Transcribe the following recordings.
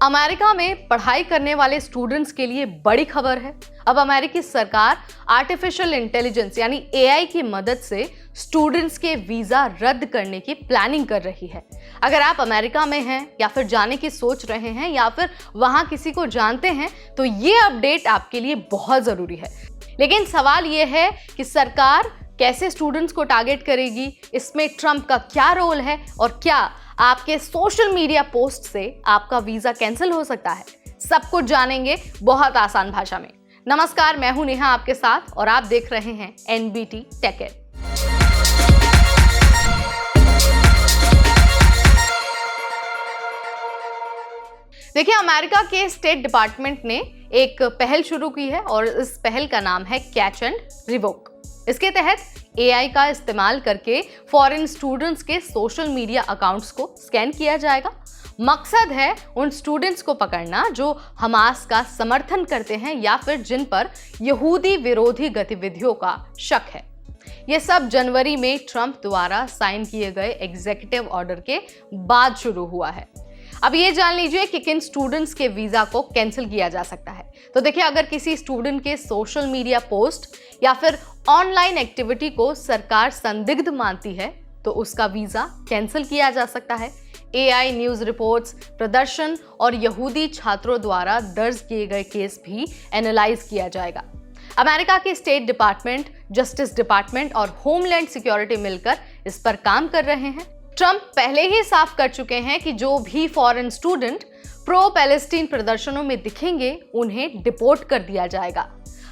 America में पढ़ाई करने वाले स्टूडेंट्स के लिए बड़ी खबर है। अब अमेरिकी सरकार आर्टिफिशियल इंटेलिजेंस यानी एआई की मदद से स्टूडेंट्स के वीजा रद्द करने की प्लानिंग कर रही है। अगर आप अमेरिका में हैं या फिर जाने की सोच रहे हैं या फिर वहां किसी को जानते हैं तो ये अपडेट आपके लिए बहुत जरूरी है। लेकिन सवाल ये है कि सरकार कैसे स्टूडेंट्स को टारगेट करेगी, इसमें ट्रंप का क्या रोल है और क्या आपके सोशल मीडिया पोस्ट से आपका वीजा कैंसिल हो सकता है, सब कुछ जानेंगे बहुत आसान भाषा में। नमस्कार, मैं हूं नेहा आपके साथ और आप देख रहे हैं एनबीटी टेक एड। देखिए, अमेरिका के स्टेट डिपार्टमेंट ने एक पहल शुरू की है और इस पहल का नाम है कैच एंड रिवोक। इसके तहत एआई का इस्तेमाल करके फॉरेन स्टूडेंट्स के सोशल मीडिया अकाउंट्स को स्कैन किया जाएगा। मकसद है उन स्टूडेंट्स को पकड़ना जो हमास का समर्थन करते हैं या फिर जिन पर यहूदी विरोधी गतिविधियों का शक है। यह सब जनवरी में ट्रंप द्वारा साइन किए गए एग्जीक्यूटिव ऑर्डर के बाद शुरू हुआ है। अब ये जान लीजिए कि किन स्टूडेंट्स के वीजा को कैंसिल किया जा सकता है। तो देखिए, अगर किसी स्टूडेंट के सोशल मीडिया पोस्ट या फिर ऑनलाइन एक्टिविटी को सरकार संदिग्ध मानती है तो उसका वीजा कैंसिल किया जा सकता है। एआई न्यूज़ रिपोर्ट्स, प्रदर्शन और यहूदी छात्रों द्वारा दर्ज किए गए केस भी एनालाइज किया जाएगा। अमेरिका के स्टेट डिपार्टमेंट, जस्टिस डिपार्टमेंट और होमलैंड सिक्योरिटी मिलकर इस पर काम कर रहे हैं। ट्रंप पहले ही साफ कर चुके हैं कि जो भी फॉरेन स्टूडेंट प्रो पैलेस्टीन प्रदर्शनों में दिखेंगे उन्हें डिपोर्ट कर दिया जाएगा।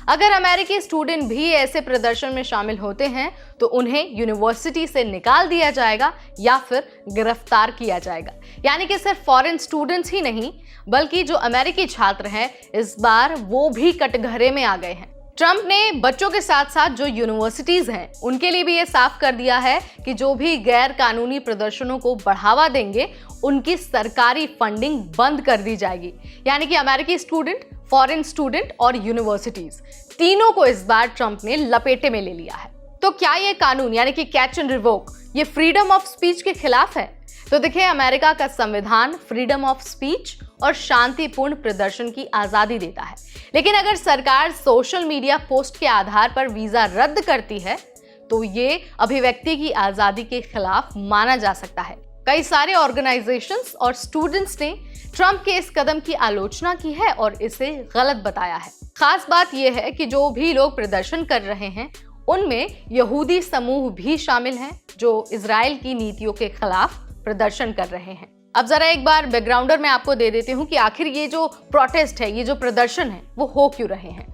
अगर अमेरिकी स्टूडेंट भी ऐसे प्रदर्शन में शामिल होते हैं तो उन्हें यूनिवर्सिटी से निकाल दिया जाएगा या फिर गिरफ्तार किया जाएगा। यानी कि सिर्फ फॉरेन स्टूडेंट्स ही नहीं बल्कि जो अमेरिकी छात्र हैं इस बार वो भी कटघरे में आ गए हैं। ट्रंप ने बच्चों के साथ साथ जो यूनिवर्सिटीज हैं उनके लिए भी ये साफ कर दिया है कि जो भी गैर कानूनी प्रदर्शनों को बढ़ावा देंगे उनकी सरकारी फंडिंग बंद कर दी जाएगी। यानी कि अमेरिकी स्टूडेंट, फॉरेन स्टूडेंट और यूनिवर्सिटीज तीनों को इस बार ट्रंप ने लपेटे में ले लिया है। तो क्या ये कानून यानी कि कैच एंड रिवोक ये फ्रीडम ऑफ स्पीच के खिलाफ है? तो देखिए, अमेरिका का संविधान फ्रीडम ऑफ स्पीच और शांतिपूर्ण प्रदर्शन की आजादी देता है। लेकिन अगर सरकार सोशल मीडिया पोस्ट के आधार पर वीजा रद्द करती है तो ये अभिव्यक्ति की आजादी के खिलाफ माना जा सकता है। कई सारे ऑर्गेनाइजेशंस और स्टूडेंट्स ने ट्रंप के इस कदम की आलोचना की है और इसे गलत बताया है। खास बात यह है कि जो भी लोग प्रदर्शन कर रहे हैं उनमें यहूदी समूह भी शामिल हैं जो इजराइल की नीतियों के खिलाफ प्रदर्शन कर रहे हैं। अब जरा एक बार बैकग्राउंडर में आपको दे देती हूँ कि आखिर ये जो प्रोटेस्ट है, ये जो प्रदर्शन है वो हो क्यों रहे हैं।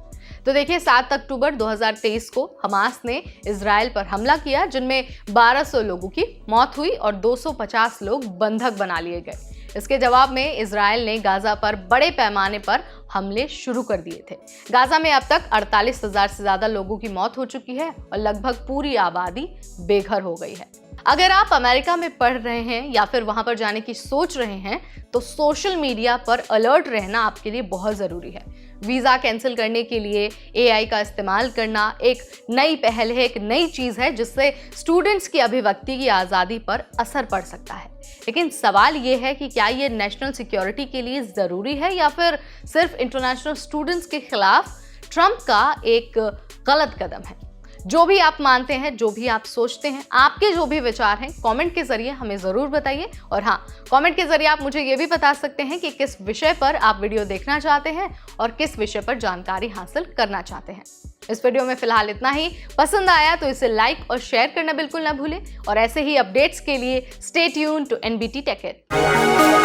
तो देखिए, 7 अक्टूबर 2023 को हमास ने इजराइल पर हमला किया जिनमें 1200 लोगों की मौत हुई और 250 लोग बंधक बना लिए गए। इसके जवाब में इजराइल ने गाजा पर बड़े पैमाने पर हमले शुरू कर दिए थे। गाजा में अब तक 48,000 से ज्यादा लोगों की मौत हो चुकी है और लगभग पूरी आबादी बेघर हो गई है। अगर आप अमेरिका में पढ़ रहे हैं या फिर वहां पर जाने की सोच रहे हैं तो सोशल मीडिया पर अलर्ट रहना आपके लिए बहुत ज़रूरी है। वीज़ा कैंसिल करने के लिए एआई का इस्तेमाल करना एक नई पहल है, एक नई चीज़ है जिससे स्टूडेंट्स की अभिव्यक्ति की आज़ादी पर असर पड़ सकता है। लेकिन सवाल ये है कि क्या ये नेशनल सिक्योरिटी के लिए ज़रूरी है या फिर सिर्फ इंटरनेशनल स्टूडेंट्स के खिलाफ ट्रंप का एक गलत कदम है। जो भी आप मानते हैं, जो भी आप सोचते हैं, आपके जो भी विचार हैं कमेंट के जरिए हमें ज़रूर बताइए। और हाँ, कमेंट के जरिए आप मुझे ये भी बता सकते हैं कि किस विषय पर आप वीडियो देखना चाहते हैं और किस विषय पर जानकारी हासिल करना चाहते हैं। इस वीडियो में फिलहाल इतना ही। पसंद आया तो इसे लाइक और शेयर करना बिल्कुल ना भूलें और ऐसे ही अपडेट्स के लिए stay tuned to NBT tech add.